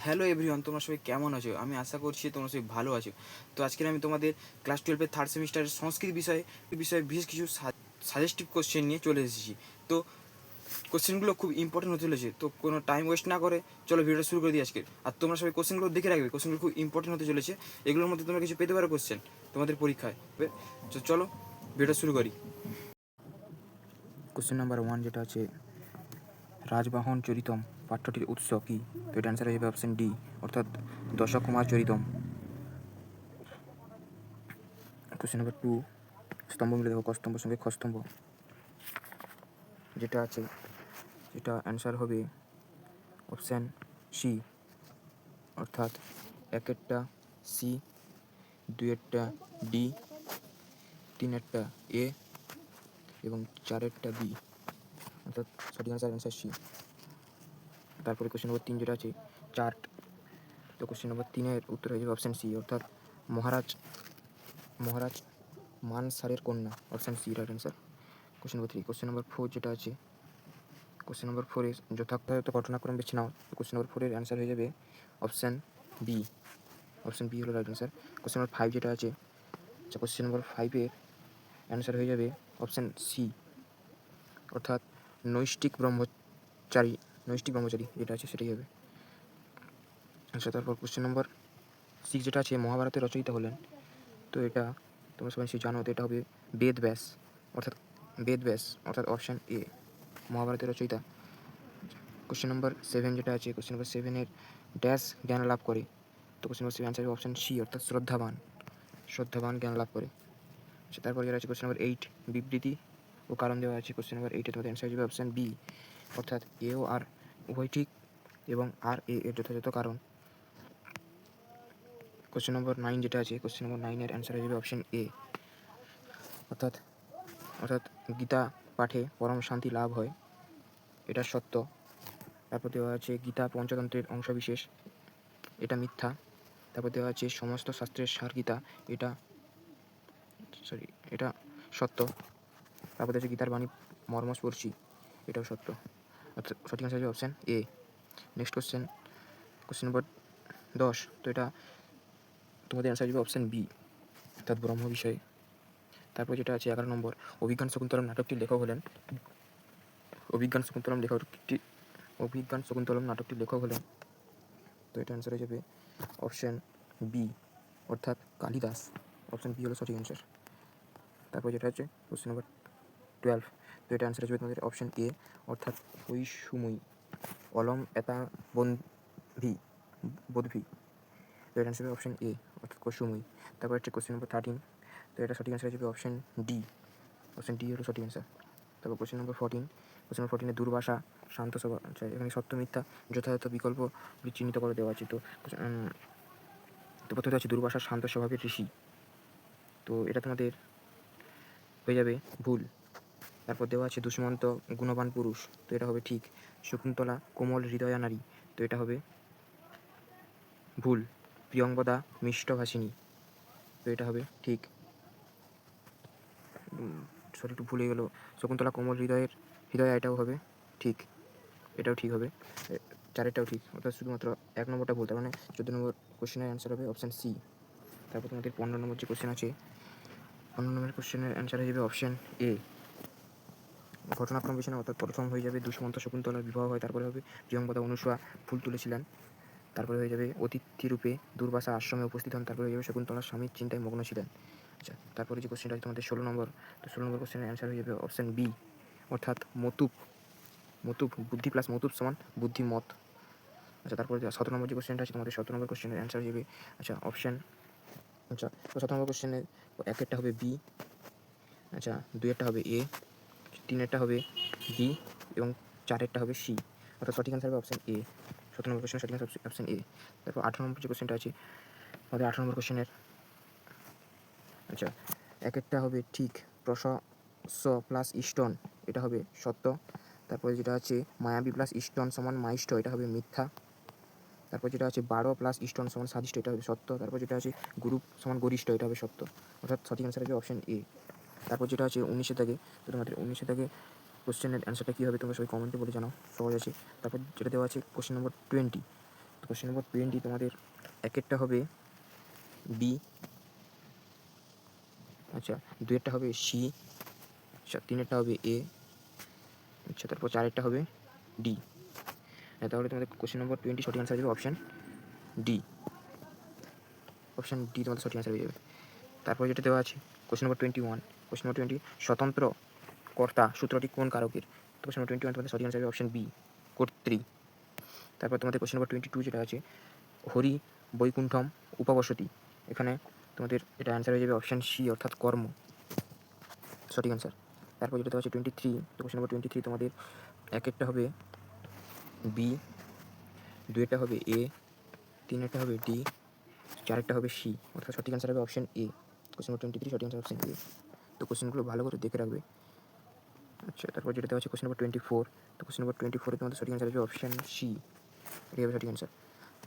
Hello everyone, তোমরা সবাই কেমন আছো? আমি আশা করছি তোমরা সবাই ভালো আছো। তো আজকে আমি তোমাদের ক্লাস 12-এর থার্ড সেমিস্টারের সংস্কৃত বিষয়ে বিশেষ কিছু সাজেস্টিভ কোশ্চেন নিয়ে চলে এসেছি। তো কোশ্চেনগুলো খুব ইম্পর্টেন্ট হতে চলেছে, তো কোনো টাইম ওয়েস্ট না করে চলো ভিডিওটা শুরু করে দিই আজকে। আর তোমরা সবাই কোশ্চেনগুলো দেখে রাখবে, কোশ্চেনগুলো খুব ইম্পর্টেন্ট হতে চলেছে। এগুলোর মধ্যে তোমরা কিছু পেতে পারো কোশ্চেন তোমাদের পরীক্ষায়। তো চলো ভিডিওটা শুরু করি। কোশ্চেন নাম্বার 1 যেটা আছে, রাজবাহন চরিতম পাঠ্যটির উৎস কি? তো এটা অ্যান্সার হয়ে যাবে অপশন ডি, অর্থাৎ দশকুমার চরিতম। কোশ্চেন নাম্বার 2, স্তম্ভ মিলে দেখো কস্তম্ভ সঙ্গে খস্তম্ভ যেটা আছে, যেটা অ্যান্সার হবে অপশান সি, অর্থাৎ একেরটা সি, দুইয়েরটা ডি, তিনেরটা এ এবং চারেরটা বি, অর্থাৎ সঠিক অ্যান্সার সি। তারপরে কোশ্চেন নম্বর 3 যেটা আছে, চার্ট। তো কোশ্চেন নম্বর 3-এর উত্তর হয়ে যাবে অপশান সি, অর্থাৎ মহারাজ মানসারের কন্যা, option C right answer. Question number 3, question number 4 যেটা আছে, কোশ্চেন নম্বর 4-এর যথাযথ ঘটনাক্রম বেছে নাও। কোশ্চেন নম্বর 4-এর অ্যান্সার হয়ে যাবে অপশান বি, অপশান বি হলো রাইট অ্যান্সার। কোশ্চেন নম্বর 5 যেটা আছে, কোশ্চেন নম্বর 5-এর অ্যান্সার হয়ে যাবে অপশান সি, অর্থাৎ নৈষ্ঠিক ব্রহ্মচারী যেটা আছে সেটাই হবে। আচ্ছা, তারপর কোশ্চেন নম্বর 6 যেটা আছে, মহাভারতের রচয়িতা হলেন। তো এটা তোমরা সবাই জানো, তো এটা হবে বেদব্যাস, অর্থাৎ অপশান এ মহাভারতের রচয়িতা। কোশ্চেন নম্বর 7 যেটা আছে, কোশ্চেন নম্বর 7-এর ড্যাশ জ্ঞান লাভ করে। তো কোশ্চেন নম্বর 7 অ্যান্সার হবে অপশান সি, অর্থাৎ শ্রদ্ধাবান জ্ঞান লাভ করে। আচ্ছা, তারপর যেটা আছে কোশ্চেন নম্বর 8, বিবৃতি ও কারণ দেওয়া আছে। কোশ্চেন নম্বর 8-এ তোমাদের অ্যান্সার হবে অপশান বি, অর্থাৎ এ ও আর উভয় ঠিক এবং আর এ এর যথাযথ কারণ। কোশ্চেন নম্বর 9 যেটা আছে, কোশ্চেন নম্বর 9-এর অ্যান্সার হয়ে যাবে অপশান এ, অর্থাৎ গীতা পাঠে পরম শান্তি লাভ হয়, এটা সত্য। তারপর দেওয়া আছে গীতা পঞ্চতন্ত্রের অংশবিশেষ, এটা মিথ্যা। তারপর দেওয়া আছে সমস্ত শাস্ত্রের সার গীতা, এটা সত্য। তারপর দেওয়া আছে গীতার বাণী মর্মস্পর্শী, এটাও সত্য, অর্থাৎ সঠিক অ্যান্সার হবে option A. Next question number 10, তো এটা তোমাদের অ্যান্সার হবে অপশান বি, অর্থাৎ ব্রহ্ম বিষয়ে। তারপর যেটা আছে 11 নম্বর, অভিজ্ঞান শকুন্তলম নাটকটির লেখক হলেন। অভিজ্ঞান শকুন্তলম নাটকটির লেখক হলেন, তো এটা অ্যান্সার হয়ে যাবে অপশান বি, অর্থাৎ কালিদাস, অপশান বি হলো সঠিক অ্যান্সার। তারপর যেটা আছে কোশ্চেন নম্বর 12, তো এটা অ্যান্সার হয়ে যাবে তোমাদের অপশান এ, অর্থাৎ কৈশুময়ী অলম এতা বোধভি, তো এটা অ্যান্সার হবে অপশান এ, অর্থাৎ কৈশুময়ী। তারপর হচ্ছে কোশ্চেন নম্বর 13, তো এটা সঠিক অ্যান্সার হয়ে যাবে অপশান ডি, অপশান ডি হলো সঠিক অ্যান্সার। তারপর কোশ্চেন নম্বর 14, দুর্বাসা শান্ত সভা, আচ্ছা এখানে সত্য মিথ্যা যথাযথ বিকল্প চিহ্নিত করে দেওয়া আছে। তো প্রথমে আছে দুর্বাসা শান্ত স্বভাবের ঋষি, তো এটা তোমাদের হয়ে যাবে ভুল। তারপর দেওয়া আছে দুষ্মন্ত গুণবান পুরুষ, তো এটা হবে ঠিক। শকুন্তলা কোমল হৃদয়া নারী, তো এটা হবে ভুল। প্রিয়ঙ্বদা মিষ্টভাষিনী, তো এটা হবে ঠিক। সরি, একটু ভুলে গেল, শকুন্তলা কোমল হৃদয়া, এটাও হবে ঠিক, এটাও ঠিক হবে। চারেরটাও ঠিক, অর্থাৎ শুধুমাত্র 1 নম্বরটা ভুল, তার মানে 14 নম্বর কোশ্চেনের অ্যান্সার হবে অপশান সি। তারপর তোমাদের 15 নম্বর যে কোশ্চেন আছে, 15 নম্বর কোশ্চেনের অ্যান্সার হয়ে যাবে অপশান এ, ঘটনাক্রম বেছে নাও। অর্থাৎ প্রথম হয়ে যাবে দুষ্মন্ত শকুন্তলার বিবাহ হয়, তারপরে হবে প্রিয়ঙ্বদা অনুসূয়া ফুল তুলেছিলেন, তারপরে হয়ে যাবে অতিথি রূপে দুর্বাসা আশ্রমে উপস্থিত হন, তারপরে হয়ে যাবে শকুন্তলার স্বামীর চিন্তায় মগ্ন ছিলেন। আচ্ছা, তারপরে যে কোশ্চেনটা আছে তোমাদের 16 নম্বর, তো 16 নম্বর কোশ্চেনের অ্যান্সার হয়ে যাবে অপশান বি, অর্থাৎ মতুপ, বুদ্ধি প্লাস মতুপ সমান বুদ্ধিমত। আচ্ছা, তারপরে 17 নম্বর যে কোশ্চেনটা আছে তোমাদের, 17 নম্বর কোশ্চেনের অ্যান্সার হয়ে যাবে অপশান, তো 17 নম্বর কোশ্চেনের একেরটা হবে বি, আচ্ছা দুইয়েরটা হবে এ, তিনেরটা হবে ডি এবং চারেরটা হবে সি, অর্থাৎ সঠিক অ্যান্সার হবে অপশান এ। 17 নম্বর কোশ্চেন সঠিক অ্যান্সার অপশান এ। তারপর 18 নম্বর যে কোশ্চেনটা আছে আমাদের, 18 নম্বর কোশ্চেনের, আচ্ছা একেরটা হবে ঠিক, প্রশস্য প্লাস ইষ্টন, এটা হবে সত্য। তারপরে যেটা আছে মায়াবী প্লাস ইষ্টন সমান মাইষ্ট, এটা হবে মিথ্যা। তারপর যেটা আছে 12 প্লাস ইষ্টন সমান সাদিষ্ট, এটা হবে সত্য। তারপর যেটা আছে গুরু সমান গরিষ্ঠ, এটা হবে সত্য, অর্থাৎ সঠিক অ্যান্সার হবে অপশান এ। তারপর যেটা আছে 19 দাগে, তো তোমাদের 19 দাগে কোশ্চেনের অ্যান্সারটা কী হবে তোমরা সবাই কমেন্টে বলে জানাও, সহজ আছে। তারপর যেটা দেওয়া আছে কোশ্চেন নম্বর 20, তো কোশ্চেন নম্বর 20 তোমাদের একেরটা হবে বি, আচ্ছা দুয়েরটা হবে সি, আচ্ছা তিনেরটা হবে এ, আচ্ছা তারপর চারেরটা হবে ডি। তাহলে তোমাদের কোশ্চেন নম্বর 20 সঠিক অ্যান্সার যাবে অপশান ডি। অপশান ডি তোমাদের সঠিক অ্যান্সার হয়ে যাবে। তারপর যেটা দেওয়া আছে কোশ্চেন নম্বর 21, কোশ্চেন নম্বর 20 স্বতন্ত্র কর্তা সূত্রটি কোন কারকের? তো কোশ্চেন নম্বর 21 তোমাদের সঠিক অ্যান্সার হবে অপশান বি, কর্তৃ। তারপর তোমাদের কোশ্চেন নম্বর 22 যেটা আছে হরি বৈকুণ্ঠম উপবসতি, এখানে তোমাদের এটা অ্যান্সার হয়ে যাবে অপশান সি অর্থাৎ কর্ম, সঠিক অ্যান্সার। তারপর যেটা দেওয়া আছে 23, তো কোশ্চেন নম্বর 23 তোমাদের একেরটা হবে বি, দুয়েরটা হবে এ, তিনেরটা হবে ডি, চারেরটা হবে সি, অর্থাৎ সঠিক অ্যান্সার হবে অপশান এ। কোশ্চেন নম্বর 23 সঠিক অ্যান্সার অপশান এ। তো কোশ্চেনগুলো ভালো করে দেখে রাখবে। আচ্ছা তারপর যেটা দেওয়া আছে কোশ্চেন নম্বর 24, তো কোশ্চেন নম্বর 24 তোমাদের সঠিক অ্যান্সার হবে অপশান সি, এটাই হবে সঠিক অ্যান্সার।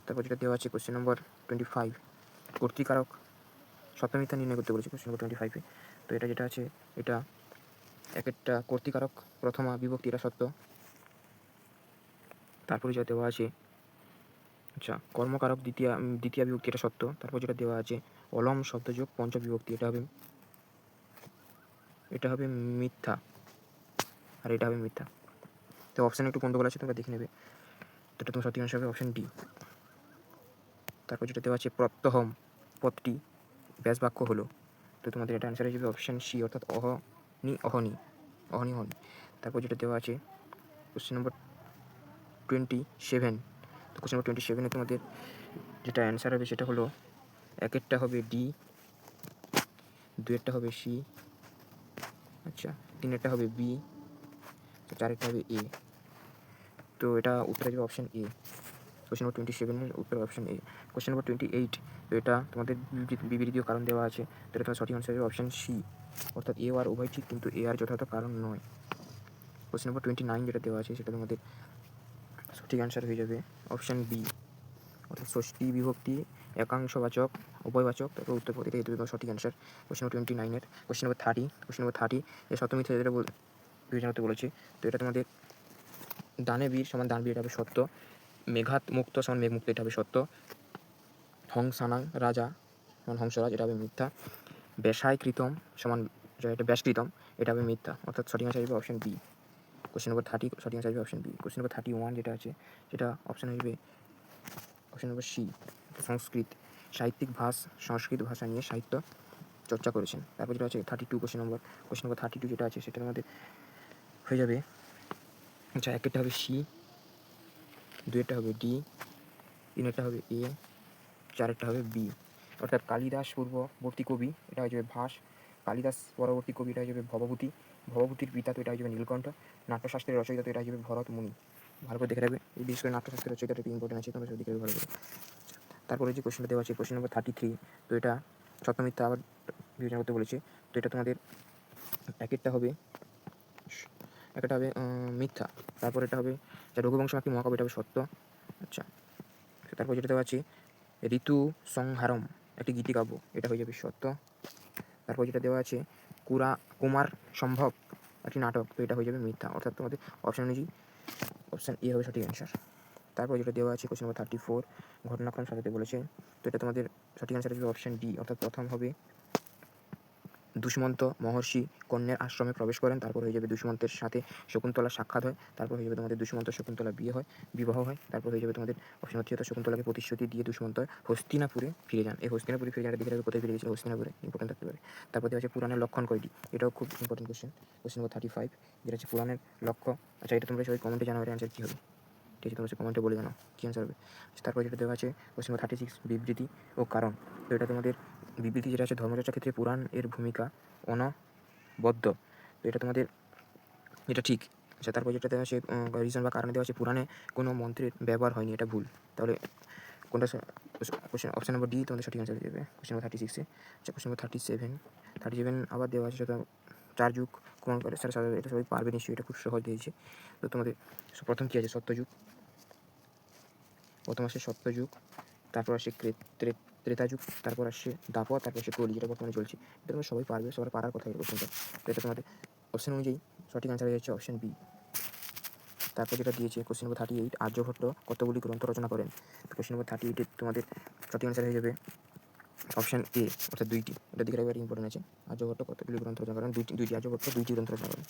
তারপর যেটা দেওয়া আছে কোশ্চেন নম্বর 25 কর্তৃকারক সত্য মিথ্যা নির্ণয় করতে বলেছে কোশ্চেন নম্বর 25-এ। তো এটা যেটা আছে এটা একটা কর্তৃকারক প্রথমা বিভক্তি এটা সত্য। তারপরে যেটা দেওয়া আছে আচ্ছা কর্মকারক দ্বিতীয় বিভক্তি এটা সত্য। তারপর যেটা দেওয়া আছে অলম শব্দযোগ পঞ্চম বিভক্তি এটা হবে মিথ্যা, আর এটা হবে মিথ্যা। তো অপশানে একটু গন্ডগোল আছে, তোমরা দেখে নেবে। তো এটা তোমার সঠিক অ্যান্সার হবে অপশান ডি। তারপর যেটা দেওয়া আছে প্রত্যহম পদটি ব্যাস বাক্য হলো, তো তোমাদের এটা অ্যান্সার হয়ে যাবে অপশান সি অর্থাৎ অহনি অহনি অহনি অহনি। তারপর যেটা দেওয়া আছে কোশ্চেন নম্বর 27, তো কোশ্চেন নম্বর 27-এ তোমাদের যেটা অ্যান্সার হবে সেটা হলো একেরটা হবে ডি, দুয়েরটা হবে সি, আচ্ছা তিনেরটা হবে বি, চারেরটা হবে এ। তো এটা উত্তর যাবে অপশান এ। কোশ্চেন নম্বর 27-এর উত্তর অপশান এ। কোশ্চেন নম্বর 28, তো এটা তোমাদের বিবৃতীয় কারণ দেওয়া আছে, তো এটা তোমার সঠিক অ্যান্সার হবে অপশান সি অর্থাৎ এ আর উভয় ঠিক কিন্তু এ আর যথাযথ কারণ নয়। কোশ্চেন নম্বর 29 যেটা দেওয়া আছে সেটা তোমাদের সঠিক অ্যান্সার হয়ে যাবে অপশান বি অর্থাৎ ষষ্ঠী বিভক্তি একাংশবাচক উভয়বাচক, তারপর উত্তর পদ, এটা তোমার সঠিক অ্যান্সার কোশ্চেন নম্বর 29-এর। কোশ্চেন নম্বর 30, কোশ্চেন নম্বর 30 এর সত্য মিথ্যা যেটা বিবেচনা করতে বলেছে, তো এটা তোমাদের দানে বীর সমান দান বীর এটা হবে সত্য, মেঘাত মুক্ত সমান মেঘ মুক্ত এটা হবে সত্য, হংসানাং রাজা সমান হংসরাজ এটা হবে মিথ্যা, ব্যাসায় কৃতম সমান এটা ব্যাসকৃতম এটা হবে মিথ্যা, অর্থাৎ সঠিক অ্যান্সার হবে অপশান বি। কোশ্চেন নম্বর 30 সঠিক অ্যান্সার হবে অপশান বি। কোশ্চেন নম্বর 31 যেটা আছে সেটা অপশান হবে অপশান নম্বর সি সংস্কৃত সাহিত্যিক সংস্কৃত ভাষা নিয়ে সাহিত্য চর্চা করেছেন। তারপর যেটা আছে 32 কোশ্চেন নম্বর 32 যেটা আছে সেটার মধ্যে হয়ে যাবে আচ্ছা একেরটা হবে সি, দুয়েরটা হবে ডি, তিনেরটা হবে এ, চারেরটা হবে বি। অর্থাৎ কালিদাস পূর্ববর্তী কবি এটা হয়ে যাবে ভাস, কালিদাস পরবর্তী কবি এটা হয়ে যাবে ভবভূতি, ভবভূতির পিতা তো এটা হয়ে যাবে নীলকণ্ঠ, নাট্যশাস্ত্রের রচয়িতা তো এটা হয়ে যাবে ভরত মুনি। ভালো করে দেখে রাখবে, এই বিশেষ করে নাট্যশাস্ত্রের রচয়িতাটা একটু ইম্পর্টেন্ট আছে, তোমরা সব দেখে ভালো করে। তারপরে যে কোশ্চেনটা দেওয়া আছে কোশ্চেন নম্বর 33, তো এটা সত্য মিথ্যা আবার বিবেচনা করতে বলেছে, তো এটা তোমাদের একেরটা হবে মিথ্যা, তারপর এটা হবে যা রঘুবংশ একটি মহাকাব্য এটা হবে সত্য। আচ্ছা তারপর যেটা দেওয়া আছে ঋতু সংহারম একটি গীতিকাব্য এটা হয়ে যাবে সত্য। তারপর যেটা দেওয়া আছে কুমার সম্ভব একটি নাটক, তো এটা হয়ে যাবে মিথ্যা, অর্থাৎ তোমাদের অপশান অনুযায়ী অপশান এ হবে সঠিক অ্যান্সার। তারপর যেটা দেওয়া আছে কোশ্চেন নম্বর 34 ঘটনাক্রম সাজাতে বলেছে, তো এটা তোমাদের সঠিক অ্যান্সার হবে অপশান ডি, অর্থাৎ প্রথম হবে দুষ্মন্ত মহর্ষি কন্যার আশ্রমে প্রবেশ করেন, তারপর হয়ে যাবে দুষ্মন্তের সাথে শকুন্তলার সাক্ষাৎ হয়, তারপর হয়ে যাবে তোমাদের দুষ্মন্ত শকুন্তলা বিবাহ হয়, তারপর হয়ে যাবে তোমাদের অপশন হচ্ছে শকুন্তলাকে প্রতিশ্রুতি দিয়ে দুষ্মন্ত হস্তিনাপুরে ফিরে যান। এই হস্তিনাপুরে ফিরে যান দেখে রাখবে কোথায় ফিরে গেছে, হস্তিনাপুরে, ইম্পর্টেন্ট থাকতে পারে। তারপর দেওয়া আছে পুরাণের লক্ষণ কয়টি, এটাও খুব ইম্পর্টেন্ট কোশ্চেন, কোশ্চেন নম্বর 35 যেটা হচ্ছে পুরাণের লক্ষ্য। আচ্ছা এটা তোমরা সবাই কমেন্টে জানাও এর অ্যান্সার কী হবে, ঠিক আছে তোমরা কমেন্টে বলে জানাও কী অ্যান্সার হবে। তারপর যেটা দেওয়া আছে কোশ্চেন নম্বর 36 বিবৃতি ও কারণ, তো এটা তোমাদের বিবৃতি যেটা আছে ধর্মচর্চার ক্ষেত্রে পুরাণ এর ভূমিকা অনবদ্য, তো এটা তোমাদের এটা ঠিক। আচ্ছা তারপর যেটা দেওয়া আছে রিজন বা কারণে দেওয়া আছে পুরাণে কোনো মন্ত্রের ব্যবহার হয়নি এটা ভুল, তাহলে কোনটা কোশ্চেন অপশান নম্বর ডি তোমাদের সঠিক অ্যান্সার হয়ে যাবে কোশ্চেন নম্বর 36-এ। আচ্ছা কোশ্চেন নম্বর 37 আবার দেওয়া আছে সেটা 4 যুগ কোন করে স্যার সাধারণত এটা সবাই পারবে নিশ্চয়ই, এটা খুব সহজ দিয়েছে। তো তোমাদের প্রথম কী আছে সত্যযুগ, প্রথম আসে সত্যযুগ, তারপর আসে ত্রেতা যুগ, তারপর আসে দাপর, তারপর আসে কলি যেটা বর্তমানে চলছে। এটা তোমরা সবাই পারবে, সবার পারার কথা এই কোশ্চেনটা। তো এটা তোমাদের অপশান অনুযায়ী সঠিক অ্যান্সার হয়ে যাচ্ছে অপশান বি। তারপর যেটা দিয়েছে কোশ্চেন নম্বর 38, আর্যভট্ট কতগুলি গ্রন্থ রচনা করেন। তো কোশ্চেন নম্বর 38 তোমাদের সঠিক অ্যান্সার হয়ে যাবে অপশান এ, অর্থাৎ 2টি। এটা দিকে একবার ইম্পর্টেন্ট আছে, আর্যভট্ট কতগুলি গ্রন্থ রচনা করেন, দুইটি আর্যভট্ট 2টি গ্রন্থ রচনা করেন।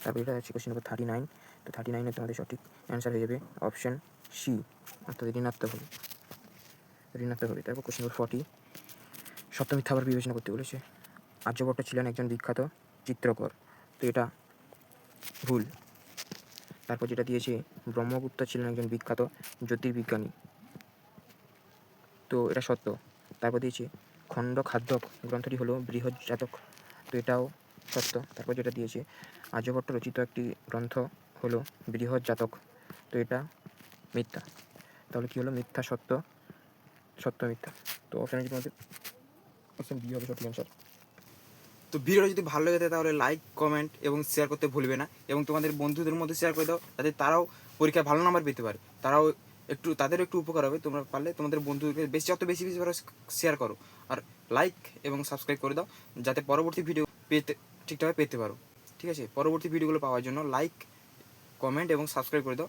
তারপর এটা আছে কোশ্চেন নম্বর 39, তো 39 তোমাদের সঠিক অ্যান্সার হয়ে যাবে অপশান সি, অর্থাৎ ঋণাত্মক হবে। তারপর কোশ্চেন নম্বর 40, সত্য মিথ্যা আবার বিবেচনা করতে বলেছে। আর্যভট্ট ছিলেন একজন বিখ্যাত চিত্রকর, তো এটা ভুল। তারপর যেটা দিয়েছে ব্রহ্মগুপ্ত ছিলেন একজন বিখ্যাত জ্যোতির্বিজ্ঞানী, তো এটা সত্য। তারপর দিয়েছে খণ্ড খাদ্যক গ্রন্থটি হলো বৃহজ্জাতক, তো এটাও সত্য। তারপর যেটা দিয়েছে আর্যভট্ট রচিত একটি গ্রন্থ হলো বৃহজ্জাতক, তো এটা মিথ্যা। তাহলে কী হলো, মিথ্যা সত্য, সত্য মিথ্যা। তো অপশানে তোমাদের অপশান বি হবে সঠিক অ্যান্সার। তো ভিডিওটা যদি ভালো লেগে থাকে তাহলে লাইক, কমেন্ট এবং শেয়ার করতে ভুলবে না, এবং তোমাদের বন্ধুদের মধ্যে শেয়ার করে দাও যাতে তারাও পরীক্ষায় ভালো নাম্বার পেতে পারে, তাদেরও একটু উপকার হবে। তোমরা পারলে তোমাদের বন্ধুদেরকে যত বেশি শেয়ার করো, আর লাইক এবং সাবস্ক্রাইব করে দাও যাতে পরবর্তী ভিডিও ঠিকঠাকভাবে পেতে পারো। ঠিক আছে, পরবর্তী ভিডিওগুলো পাওয়ার জন্য লাইক, কমেন্ট এবং সাবস্ক্রাইব করে দাও।